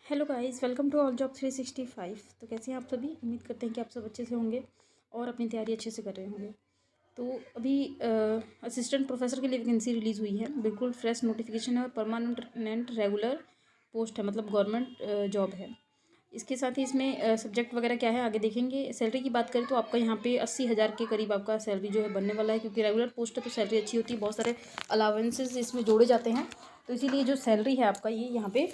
Hello guys, welcome to all job 365। तो कैसे हैं आप सभी? उम्मीद करते हैं कि आप सब अच्छे से होंगे और अपनी तैयारी अच्छे से कर रहे होंगे। तो अभी असिस्टेंट प्रोफेसर के लिए वैकेंसी रिलीज़ हुई है। बिल्कुल फ्रेश नोटिफिकेशन है और परमानेंट रेगुलर पोस्ट है, मतलब गवर्नमेंट जॉब है। इसके साथ ही इसमें सब्जेक्ट वगैरह क्या है आगे देखेंगे। सैलरी की बात करें तो आपका यहाँ पे 80,000 के करीब आपका सैलरी जो है बनने वाला है, क्योंकि रेगुलर पोस्ट है तो सैलरी अच्छी होती है, बहुत सारे अलावेंसेज इसमें जोड़े जाते हैं। तो इसीलिए जो सैलरी है आपका ये यहाँ पे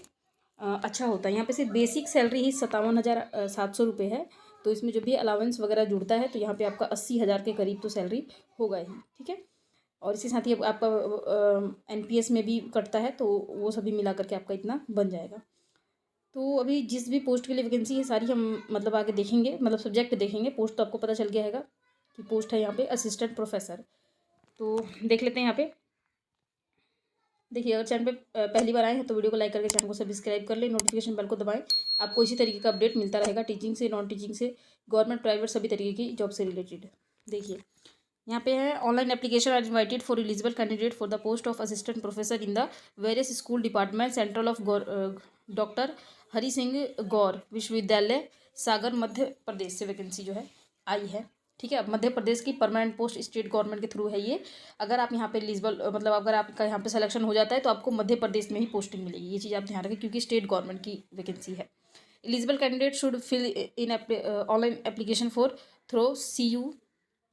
अच्छा होता है। यहाँ पे सिर्फ बेसिक सैलरी ही 57,700 रुपये है। तो इसमें जो भी अलावेंस वगैरह जुड़ता है तो यहाँ पे आपका 80,000 के करीब तो सैलरी होगा ही, ठीक है। और इसी साथ ही अब आपका NPS में भी कटता है, तो वो सभी मिला करके आपका इतना बन जाएगा। तो अभी जिस भी पोस्ट के लिए वैकेंसी है सारी हम मतलब आगे देखेंगे, मतलब सब्जेक्ट देखेंगे। पोस्ट तो आपको पता चल गया है कि पोस्ट है यहाँ पे असिस्टेंट प्रोफेसर। तो देख लेते हैं यहाँ पे। देखिए, अगर चैनल पे पहली बार आए हैं तो वीडियो को लाइक करके चैनल को सब्सक्राइब कर ले, नोटिफिकेशन बेल को दबाएं। आपको इसी तरीके का अपडेट मिलता रहेगा, टीचिंग से, नॉन टीचिंग से, गवर्नमेंट, प्राइवेट, सभी तरीके की जॉब से रिलेटेड। देखिए यहाँ पे है, online application are invited for eligible candidate for the post of assistant professor in the various school department central of doctor Hari Singh Gour Vishwavidyalaya Sagar Madhya Pradesh से वैकेंसी जो है आई है, ठीक है। अब मध्य प्रदेश की परमानेंट पोस्ट स्टेट गवर्नमेंट के थ्रू है ये। अगर आप यहाँ पे एलिजिबल, मतलब अगर आपका यहाँ पे सिलेक्शन हो जाता है तो आपको मध्य प्रदेश में ही पोस्टिंग मिलेगी। ये चीज़ आप ध्यान रखें, क्योंकि स्टेट गवर्नमेंट की वैकेंसी है। Eligible candidate should fill in online application for through CU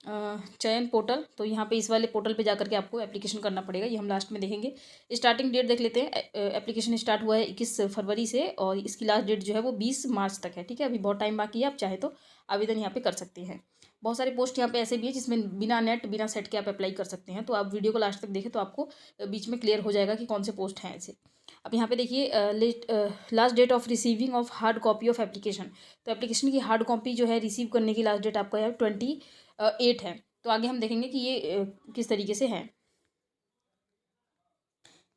Chayan portal. तो यहाँ पे इस वाले पोर्टल पे जाकर के आपको एप्लीकेशन करना पड़ेगा, ये हम लास्ट में देखेंगे। स्टार्टिंग डेट देख लेते हैं। एप्लीकेशन स्टार्ट हुआ है 21 फरवरी से और इसकी लास्ट डेट जो है वो 20 मार्च तक है, ठीक है। अभी बहुत टाइम बाकी है, आप चाहे तो आवेदन यहाँ पे कर सकते हैं। बहुत सारे पोस्ट यहाँ पे ऐसे भी है जिसमें बिना नेट बिना सेट के आप अप्लाई कर सकते हैं। तो आप वीडियो को लास्ट तक देखें तो आपको बीच में क्लियर हो जाएगा कि कौन से पोस्ट हैं ऐसे। अब यहाँ पे देखिए, last date of receiving of hard copy of application. तो एप्लीकेशन की हार्ड कॉपी जो है रिसीव करने की लास्ट डेट आपका है 28 है। तो आगे हम देखेंगे कि ये किस तरीके से है।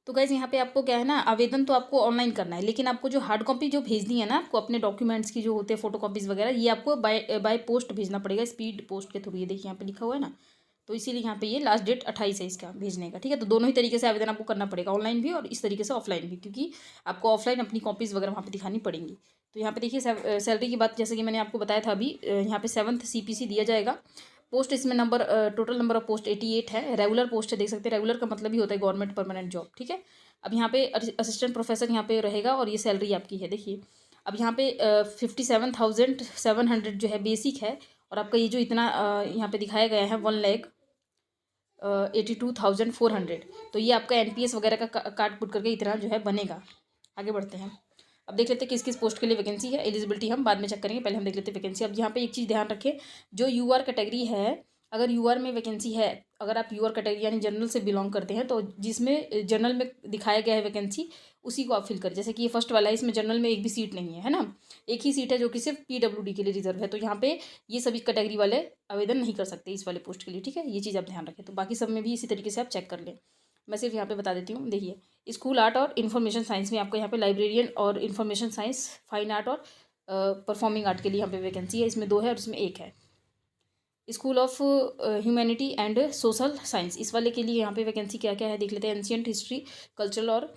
तो गाइज यहाँ पे आपको क्या है ना, आवेदन तो आपको ऑनलाइन करना है, लेकिन आपको जो हार्ड कॉपी जो भेजनी है ना आपको अपने डॉक्यूमेंट्स की जो होते हैं फोटो कॉपीज़ वगैरह, ये आपको बाय पोस्ट भेजना पड़ेगा, स्पीड पोस्ट के थ्रू। ये देखिए यहाँ पे लिखा हुआ है ना, तो इसीलिए यहाँ पे ये लास्ट डेट 28 है इसका भेजने का, ठीक है। तो दोनों ही तरीके से आवेदन आपको करना पड़ेगा, ऑनलाइन भी और इस तरीके से ऑफलाइन भी, क्योंकि आपको ऑफलाइन अपनी कॉपीज़ वगैरह वहाँ पे दिखानी पड़ेंगी। तो यहाँ पे देखिए सैलरी की बात, जैसे कि मैंने आपको बताया था अभी, यहाँ पे 7th CPC दिया जाएगा। पोस्ट इसमें टोटल नंबर ऑफ पोस्ट 88 है। रेगुलर पोस्ट है, देख सकते हैं। रेगुलर का मतलब ही होता है गवर्नमेंट परमानेंट जॉब, ठीक है। अब यहाँ पे असिस्टेंट प्रोफेसर यहाँ पे रहेगा और ये सैलरी आपकी है, देखिए। अब यहाँ पे 57,700 जो है बेसिक है, और आपका ये जो इतना यहाँ पे दिखाया गया है 1,82,400, तो ये आपका NPS वगैरह का काट पुट करके इतना जो है बनेगा। आगे बढ़ते हैं। अब देख लेते हैं किस किस पोस्ट के लिए वैकेंसी है। एलिजिबिलिटी हम बाद में चेक करेंगे, पहले हम देख लेते हैं वैकेंसी। अब यहाँ पे एक चीज़ ध्यान रखें, जो UR कैटेगरी है, अगर UR में वैकेंसी है, अगर आप UR कैटेगरी यानी जनरल से बिलोंग करते हैं, तो जिसमें जनरल में दिखाया गया है वैकेंसी उसी को आप फिल करें। जैसे कि ये फर्स्ट वाला है, इसमें जनरल में एक भी सीट नहीं है ना, एक ही सीट है जो कि सिर्फ PWD के लिए रिजर्व है। तो यहाँ पे ये सभी कैटेगरी वाले आवेदन नहीं कर सकते इस वाले पोस्ट के लिए, ठीक है। ये चीज़ आप ध्यान रखें। तो बाकी सब में भी इसी तरीके से आप चेक कर लें। मैं सिर्फ यहाँ पे बता देती हूँ। देखिए, स्कूल आर्ट और इन्फॉर्मेशन साइंस में आपको यहाँ पे लाइब्रेरियन और इन्फॉर्मेशन साइंस, फाइन आर्ट और परफॉर्मिंग आर्ट के लिए यहाँ पे वैकेंसी है। इसमें 2 है और इसमें 1 है। School of humanity and social science, इस वाले के लिए यहाँ पे वैकेंसी क्या क्या है देख लेते हैं। एंशियंट हिस्ट्री, कल्चरल और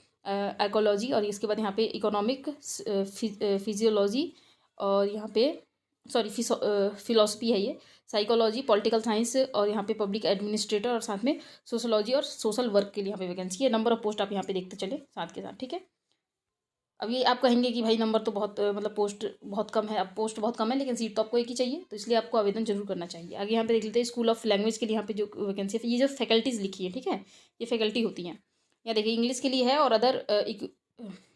एकोलॉजी, और इसके बाद यहाँ पे इकोनॉमिक, फिजियोलॉजी, और यहाँ पे सॉरी फिलोसफी है, ये साइकोलॉजी, पॉलिटिकल साइंस, और यहाँ पे पब्लिक एडमिनिस्ट्रेटर, और साथ में सोशोलॉजी और सोशल वर्क के लिए यहाँ पे वैकेंसी है। नंबर ऑफ पोस्ट आप यहाँ पे देखते चले साथ के साथ, ठीक है। अब ये आप कहेंगे कि भाई नंबर तो बहुत मतलब पोस्ट बहुत कम है। अब पोस्ट बहुत कम है लेकिन सीट तो आपको एक ही चाहिए, तो इसलिए आपको आवेदन जरूर करना चाहिए। आगे यहाँ पे देख लेते हैं स्कूल ऑफ लैंग्वेज के लिए यहाँ पे जो वैकेंसी है, ये जो फैकल्टीज़ लिखी है, ठीक है, ये फैकल्टी होती हैं। यहाँ देखिए इंग्लिश के लिए है, और अदर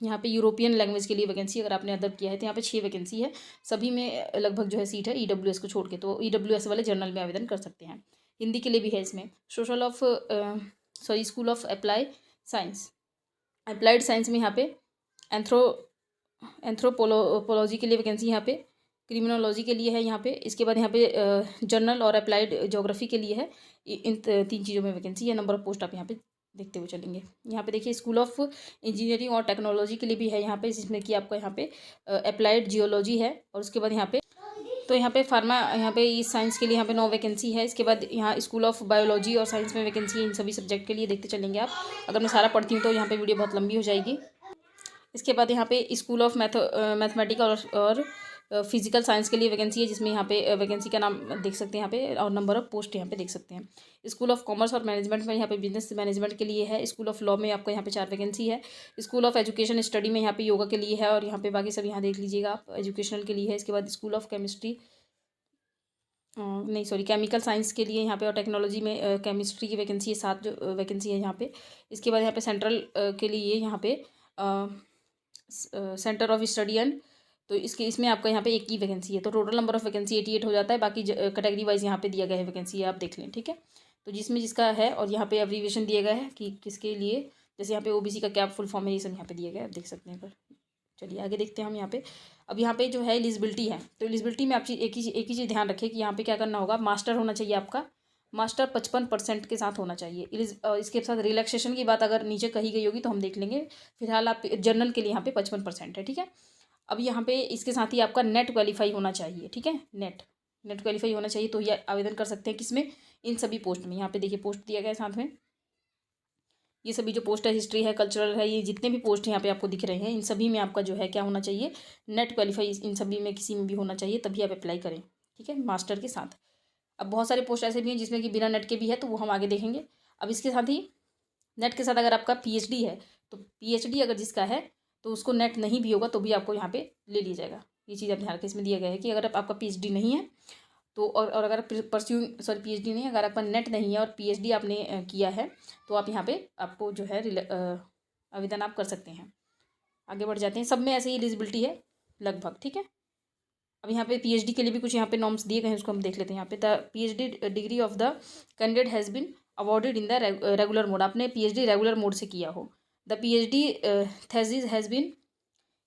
यहाँ पे यूरोपियन लैंग्वेज के लिए वैकेंसी, अगर आपने अदर किया है तो यहाँ पे 6 वैकेंसी है। सभी में लगभग जो है सीट है, EWS को छोड़ के, तो EWS वाले जनरल में आवेदन कर सकते हैं। हिंदी के लिए भी है इसमें। स्कूल ऑफ अप्लाइड साइंस में यहाँ पे एंथ्रोपोलॉजी के लिए वैकेंसी यहाँ पे, क्रिमिनोलॉजी के लिए है यहाँ पे, इसके बाद यहाँ पे जनरल और अप्लाइड ज्योग्राफी के लिए है। इन 3 चीज़ों में वैकेंसी है। नंबर ऑफ पोस्ट आप यहाँ पे देखते हुए चलेंगे। यहाँ पे देखिए स्कूल ऑफ इंजीनियरिंग और टेक्नोलॉजी के लिए भी है यहाँ पे, जिसमें कि आपका यहाँ पे अप्लाइड जियोलॉजी है, और उसके बाद यहाँ पे तो यहाँ पे फार्मा, यहाँ पे इस साइंस के लिए यहाँ पे 9 वैकेंसी है। इसके बाद यहाँ स्कूल ऑफ बायोलॉजी और साइंस में वैकेंसी है। इन सभी सब्जेक्ट के लिए देखते चलेंगे आप। अगर मैं सारा पढ़ती हूँ तो यहाँ पे वीडियो बहुत लंबी हो जाएगी। इसके बाद यहाँ पे स्कूल ऑफ मैथमेटिकल और फिजिकल साइंस के लिए वैकेंसी है, जिसमें यहाँ पे वैकेंसी का नाम देख सकते हैं यहाँ पे, और नंबर ऑफ पोस्ट यहाँ पे देख सकते हैं। स्कूल ऑफ कॉमर्स और मैनेजमेंट में यहाँ पे बिजनेस मैनेजमेंट के लिए है। स्कूल ऑफ लॉ में आपको यहाँ पे 4 वैकेंसी है। स्कूल ऑफ एजुकेशन स्टडी में यहाँ पे योगा के लिए है, और यहाँ पे बाकी सब यहाँ देख लीजिएगा आप, एजुकेशनल के लिए है। इसके बाद स्कूल ऑफ केमिस्ट्री नहीं सॉरी केमिकल साइंस के लिए यहाँ पे, और टेक्नोलॉजी में केमिस्ट्री की वैकेंसी है, 7 जो वैकेंसी है यहाँ पे। इसके बाद यहाँ पे सेंट्रल के लिए यहाँ पे सेंटर ऑफ स्टडी एंड, तो इसमें आपका यहाँ पे 1 की वैकेंसी है। तो टोटल नंबर ऑफ वैकेंसी 88 हो जाता है। बाकी कैटेगरी वाइज यहाँ पे दिया गया है वैकेंसी, आप देख लें, ठीक है। तो जिसमें जिसका है, और यहाँ पे एब्रीविएशन दिया गया है कि किसके लिए, जैसे यहाँ पे ओबीसी का क्या फुल फॉर्म है, ये सब यहाँ पे दिया गया है, आप देख सकते हैं। पर चलिए आगे देखते हैं हम यहाँ पे। अब यहाँ पे जो है एलिजिबिलिटी है, तो एलिजिबिलिटी में आप एक ही चीज़ ध्यान रखें कि यहाँ पे क्या करना होगा, मास्टर होना चाहिए आपका, मास्टर 55% के साथ होना चाहिए। इसके साथ रिलैक्सेशन की बात अगर नीचे कही गई होगी तो हम देख लेंगे, फिलहाल आप जनरल के लिए यहाँ पे 55% है, ठीक है। अब यहाँ पे इसके साथ ही आपका नेट क्वालिफाई होना चाहिए, ठीक है, नेट क्वालिफाई होना चाहिए, तो ये आवेदन कर सकते हैं किसमें, इन सभी पोस्ट में। यहाँ पे देखिए पोस्ट दिया गया है साथ में, ये सभी जो पोस्ट है, हिस्ट्री है, कल्चरल है, ये जितने भी पोस्ट यहाँ पे आपको दिख रहे हैं, इन सभी में आपका जो है क्या होना चाहिए, नेट क्वालिफाई इन सभी में किसी में भी होना चाहिए, तभी आप अप्लाई करें, ठीक है, मास्टर के साथ। अब बहुत सारे पोस्ट ऐसे भी हैं जिसमें कि बिना नेट के भी है, तो वो हम आगे देखेंगे। अब इसके साथ ही नेट के साथ अगर आपका पीएचडी है, तो पीएचडी अगर जिसका है तो उसको नेट नहीं भी होगा तो भी आपको यहाँ पे ले लिया जाएगा। ये चीज़ आप ध्यान रखें, इसमें दिया गया है कि अगर आपका पीएचडी नहीं है तो, और अगर पीएचडी नहीं है, अगर आपका नेट नहीं है और पीएचडी आपने किया है, तो आप यहाँ पे आपको जो है आवेदन आप कर सकते हैं। आगे बढ़ जाते हैं, सब में ऐसे ही एलिजिबिलिटी है लगभग, ठीक है। अब यहाँ पे पीएचडी के लिए भी कुछ यहाँ पे नॉर्म्स दिए गए हैं, उसको हम देख लेते हैं। यहाँ पे the PhD degree of the candidate has been awarded in the regular mode, आपने पीएचडी रेगुलर मोड से किया हो। The PhD thesis has been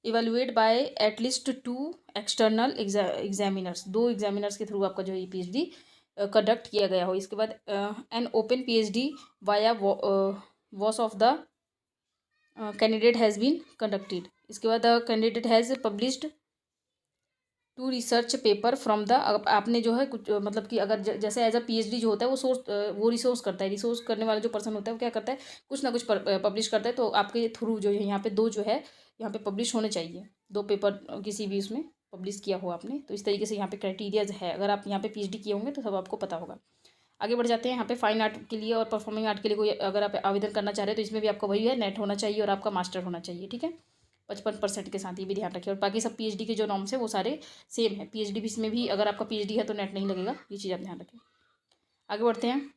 evaluate by at least 2 external examiners, 2 examiners के थ्रू आपका जो है पीएचडी कंडक्ट किया गया हो। इसके बाद an open PhD viva voce of the candidate has been conducted. इसके बाद the candidate has published 2 research paper from the, आपने जो है कुछ मतलब कि अगर जैसे एज अ पीएचडी जो होता है वो रिसोर्स करता है, रिसोर्स करने वाला जो पर्सन होता है वो क्या करता है, कुछ ना कुछ पब्लिश करता है। तो आपके थ्रू जो है यहाँ पे 2 जो है यहाँ पे पब्लिश होने चाहिए, 2 पेपर किसी भी उसमें पब्लिश किया हो आपने। तो इस तरीके से यहाँ पे क्राइटेरियाज है, अगर आप यहाँ पे पीएचडी किए होंगे तो सब आपको पता होगा। आगे बढ़ जाते हैं, यहाँ पे फाइन आर्ट के लिए और परफॉर्मिंग आर्ट के लिए कोई अगर आप आवेदन करना चाह रहे हैं तो इसमें भी आपका वही है, नेट होना चाहिए और आपका मास्टर होना चाहिए, ठीक है, 55% के साथ, ये भी ध्यान रखिए। और बाकी सब पीएचडी के जो नॉर्म्स है वो सारे सेम है। पीएचडी भी इसमें भी अगर आपका पीएचडी है तो नेट नहीं लगेगा, ये चीज़ आप ध्यान रखें। आगे बढ़ते हैं,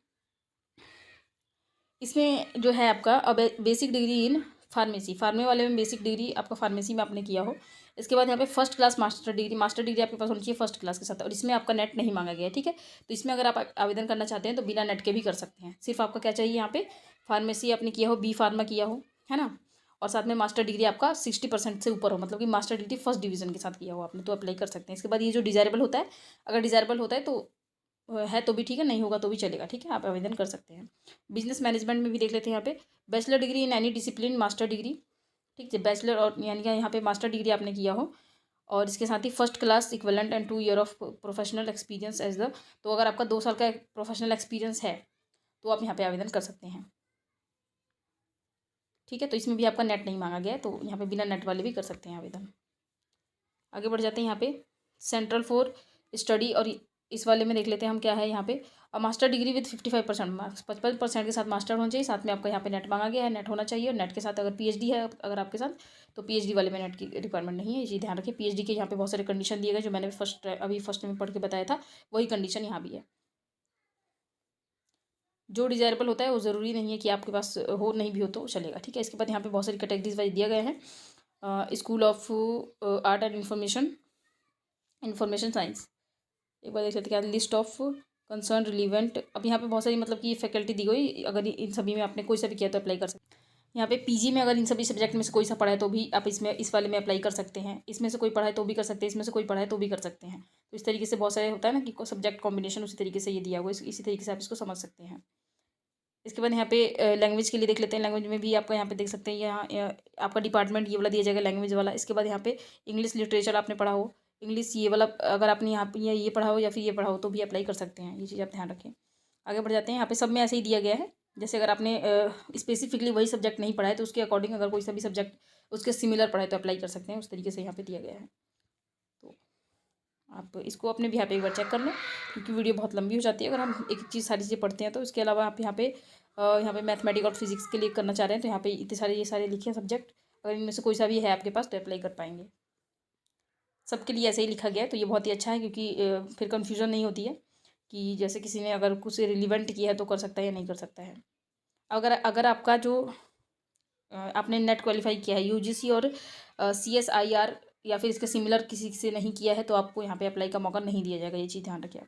इसमें जो है आपका अब बेसिक डिग्री इन फार्मेसी, फार्मे वाले में बेसिक डिग्री आपका फार्मेसी में आपने किया हो। इसके बाद यहाँ पे फर्स्ट क्लास मास्टर डिग्री आपके पास होनी चाहिए फर्स्ट क्लास के साथ, और इसमें आपका नेट नहीं मांगा गया है, ठीक है। तो इसमें अगर आप आवेदन करना चाहते हैं तो बिना नेट के भी कर सकते हैं। सिर्फ आपका क्या चाहिए, यहाँ पे फार्मेसी आपने किया हो, बी फार्मा किया हो, है ना, और साथ में मास्टर डिग्री आपका 60% से ऊपर हो, मतलब कि मास्टर डिग्री फर्स्ट डिवीजन के साथ किया हो आपने, तो अप्लाई कर सकते हैं। इसके बाद ये जो डिजायरेबल होता है, अगर डिजायरेबल होता है तो है तो भी ठीक है, नहीं होगा तो भी चलेगा, ठीक है, आप आवेदन कर सकते हैं। बिजनेस मैनेजमेंट में भी देख लेते हैं, यहाँ पे bachelor degree in any discipline master degree, ठीक है, बैचलर और यानी कि यहाँ पे मास्टर डिग्री आपने किया हो, और इसके साथ ही first class equivalent and 2 year of professional experience as the, तो अगर आपका 2 साल का प्रोफेशनल एक्सपीरियंस है तो आप यहाँ पे आवेदन कर सकते हैं, ठीक है। तो इसमें भी आपका नेट नहीं मांगा गया है, तो यहाँ पे बिना नेट वाले भी कर सकते हैं आवेदन। आगे बढ़ जाते हैं, यहाँ पे सेंट्रल फॉर स्टडी, और इस वाले में देख लेते हैं हम क्या है यहाँ पे, मास्टर डिग्री विद 55% मार्क्स, 55% के साथ मास्टर होना चाहिए, साथ में आपका यहाँ पे नेट मांगा गया है, नेट होना चाहिए, और नेट के साथ अगर पीएचडी है अगर आपके साथ, तो पीएचडी वाले में नेट की रिक्वायरमेंट नहीं है, ये चीज़ ध्यान रखिए। पीएचडी के यहाँ पे बहुत सारे कंडीशन दिए गए जो मैंने अभी फर्स्ट में पढ़ के बताया था, वही कंडीशन यहाँ भी है। जो डिजायरेबल होता है वो ज़रूरी नहीं है कि आपके पास हो, नहीं भी हो तो चलेगा, ठीक है। इसके बाद यहाँ पे बहुत सारी कैटेगरीज वाइज दिया गया है। School of art and information science, एक बार देख लेते क्या लिस्ट ऑफ कंसर्न रिलीवेंट। अब यहाँ पे बहुत सारी मतलब कि फैकल्टी दी गई, अगर इन सभी में आपने कोई सा भी किया तो अप्लाई कर सकते हैं। यहाँ पे पीजी में अगर इन सभी सब्जेक्ट में से कोई सा पढ़ा है तो भी आप इस वाले में अप्लाई कर सकते हैं। इसमें से कोई पढ़ा है तो भी कर सकते हैं, इसमें से कोई पढ़ा है तो भी कर सकते हैं। तो इस तरीके से बहुत सारे होता है ना कि सब्जेक्ट कॉम्बिनेशन, उसी तरीके से ये दिया हुआ है, इसी तरीके से आप इसको समझ सकते हैं। इसके बाद यहाँ पे लैंग्वेज के लिए देख लेते हैं, लैंग्वेज में भी आपको यहाँ पे देख सकते हैं, यहाँ आपका डिपार्टमेंट ये वाला दिया जाएगा लैंग्वेज वाला। इसके बाद यहाँ पे इंग्लिश लिटरेचर आपने पढ़ा हो, इंग्लिश ये वाला अगर आपने यहाँ पे ये पढ़ा हो या फिर ये पढ़ा हो तो भी अप्लाई कर सकते हैं, ये चीज़ आप ध्यान रखें। आगे बढ़ जाते हैं, यहाँ पे सब में ऐसे ही दिया गया है, जैसे अगर आपने स्पेसिफिकली वही सब्जेक्ट नहीं पढ़ा है तो उसके अकॉर्डिंग अगर कोई सा भी सब्जेक्ट उसके सिमिलर पढ़ाई तो अप्लाई कर सकते हैं, उस तरीके से यहाँ पे दिया गया है। तो आप इसको अपने भी यहाँ पे एक बार चेक कर लो, क्योंकि वीडियो बहुत लंबी हो जाती है अगर हम एक चीज़ सारी चीज़ें पढ़ते हैं तो। इसके अलावा आप यहाँ पे मैथमेटिक्स और फिजिक्स के लिए करना चाह रहे हैं तो यहाँ पे इतने सारे ये सारे लिखे हैं सब्जेक्ट, अगर इनमें से कोई सा भी है आपके पास तो अप्लाई कर पाएंगे। सबके लिए ऐसे ही लिखा गया है, तो ये बहुत ही अच्छा है, क्योंकि फिर कन्फ्यूजन नहीं होती है कि जैसे किसी ने अगर कुछ रिलीवेंट किया है तो कर सकता है या नहीं कर सकता है। अगर अगर आपका जो आपने नेट क्वालिफाई किया है यूजीसी और CSIR या फिर इसके सिमिलर किसी से नहीं किया है तो आपको यहाँ पे अप्लाई का मौका नहीं दिया जाएगा, ये चीज़ ध्यान रखिए।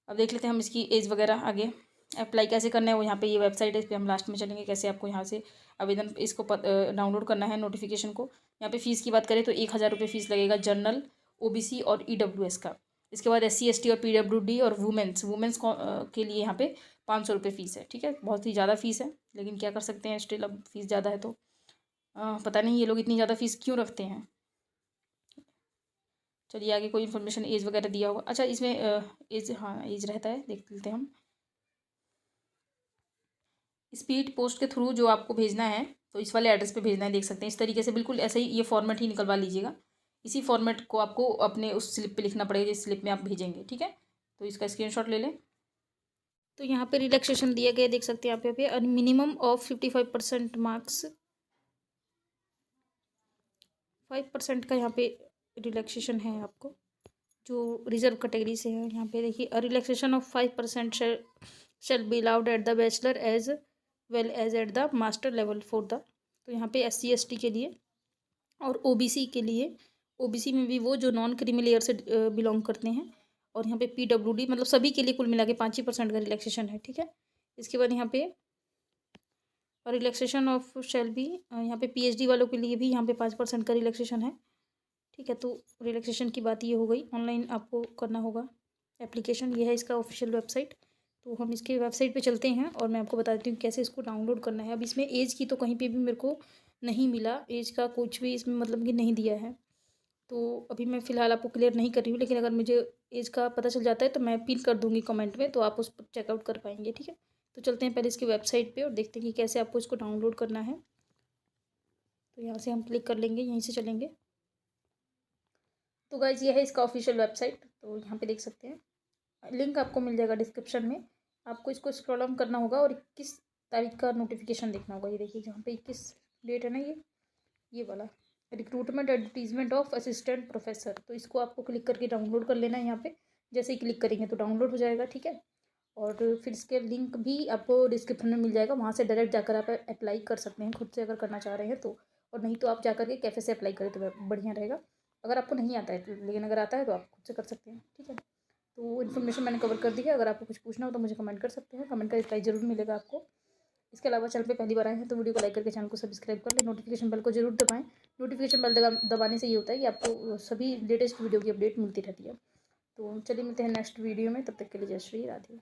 अब देख लेते हैं हम इसकी एज वगैरह आगे अप्लाई कैसे करना है। वो यहाँ पे ये वेबसाइट है, इस पर हम लास्ट में चलेंगे कैसे आपको यहाँ से आवेदन इसको डाउनलोड करना है नोटिफिकेशन को। यहाँ पे फ़ीस की बात करें तो 1,000 रुपये फ़ीस लगेगा जनरल, OBC और EWS का। इसके बाद SC ST और PWD और वुमेंस के लिए यहाँ पे 500 रुपये फ़ीस है। ठीक है, बहुत ही ज़्यादा फ़ीस है, लेकिन क्या कर सकते हैं, स्टिल अब फीस ज़्यादा है तो पता नहीं ये लोग इतनी ज़्यादा फ़ीस क्यों रखते हैं। चलिए आगे कोई इन्फॉर्मेशन एज वगैरह दिया होगा। अच्छा इसमें एज, हाँ एज रहता है, देख लेते हैं हम। स्पीड पोस्ट के थ्रू जो आपको भेजना है तो इस वाले एड्रेस पे भेजना है, देख सकते हैं इस तरीके से, बिल्कुल ऐसे ही ये फॉर्मेट ही निकलवा लीजिएगा। इसी फॉर्मेट को आपको अपने उस स्लिप पे लिखना पड़ेगा जिस स्लिप में आप भेजेंगे। ठीक है, तो इसका स्क्रीनशॉट ले लें। तो यहाँ पे रिलैक्सेशन दिया गया, देख सकते हैं यहाँ पे मिनिमम ऑफ 55% मार्क्स, 5% का यहाँ पे रिलैक्सेशन है आपको जो रिजर्व कैटेगरी से है। यहाँ पे देखिए relaxation of 5% shall be allowed at the bachelor as well as at the master level for the. तो यहाँ पे SC ST के लिए और OBC के लिए, OBC में भी वो जो नॉन क्रीमी लेयर से बिलोंग करते हैं, और यहाँ पे PWD, मतलब सभी के लिए कुल मिला के 5% का रिलैक्सेशन है। ठीक है, इसके बाद यहाँ पे रिलैक्सेशन ऑफ शेल बी, यहाँ पे PhD वालों के लिए भी यहाँ पे 5% का रिलैक्सेशन है। ठीक है, तो रिलैक्सेशन की बात ये हो गई। ऑनलाइन आपको करना होगा एप्लीकेशन, ये है इसका ऑफिशियल वेबसाइट। तो हम इसके वेबसाइट पे चलते हैं और मैं आपको बता देती हूँ कैसे इसको डाउनलोड करना है। अब इसमें एज की तो कहीं पे भी मेरे को नहीं मिला, एज का कुछ भी इसमें मतलब कि नहीं दिया है, तो अभी मैं फ़िलहाल आपको क्लियर नहीं कर रही हूँ, लेकिन अगर मुझे एज का पता चल जाता है तो मैं पिन कर दूँगी कमेंट में, तो आप उस पर चेकआउट कर पाएंगे। ठीक है, तो चलते हैं पहले इसकी वेबसाइट पर और देखते हैं कि कैसे आपको इसको डाउनलोड करना है। तो यहाँ से हम क्लिक कर लेंगे, यहीं से चलेंगे। तो गाइज ये है इसका ऑफिशियल वेबसाइट, तो यहाँ पे देख सकते हैं, लिंक आपको मिल जाएगा डिस्क्रिप्शन में। आपको इसको स्क्रॉल डाउन करना होगा और 21 तारीख का नोटिफिकेशन देखना होगा। ये देखिए जहाँ पे 21 डेट है ना, ये वाला recruitment advertisement of assistant professor, तो इसको आपको क्लिक करके डाउनलोड कर लेना है। यहाँ पे जैसे ही क्लिक करेंगे तो डाउनलोड हो जाएगा। ठीक है, और फिर इसके लिंक भी आपको डिस्क्रिप्शन में मिल जाएगा, वहाँ से डायरेक्ट जाकर आप अप्लाई कर सकते हैं खुद से अगर करना चाह रहे हैं तो, और नहीं तो आप जाकर के कैफे से अप्लाई करें तो बढ़िया रहेगा। अगर आपको नहीं आता है तो, लेकिन अगर आता है तो आप खुद से कर सकते हैं। ठीक है, तो इन्फॉर्मेशन मैंने कवर कर दी है। अगर आपको कुछ पूछना हो तो मुझे कमेंट कर सकते हैं, कमेंट का रिप्लाई जरूर मिलेगा आपको। इसके अलावा चैनल पे पहली बार आए हैं तो वीडियो को लाइक करके चैनल को सब्सक्राइब कर लें, नोटिफिकेशन बेल को जरूर दबाएं। नोटिफिकेशन बेल दबाने से ये होता है कि आपको सभी लेटेस्ट वीडियो की अपडेट मिलती रहती है। तो चलिए मिलते हैं नेक्स्ट वीडियो में, तब तक के लिए जय श्री राधे।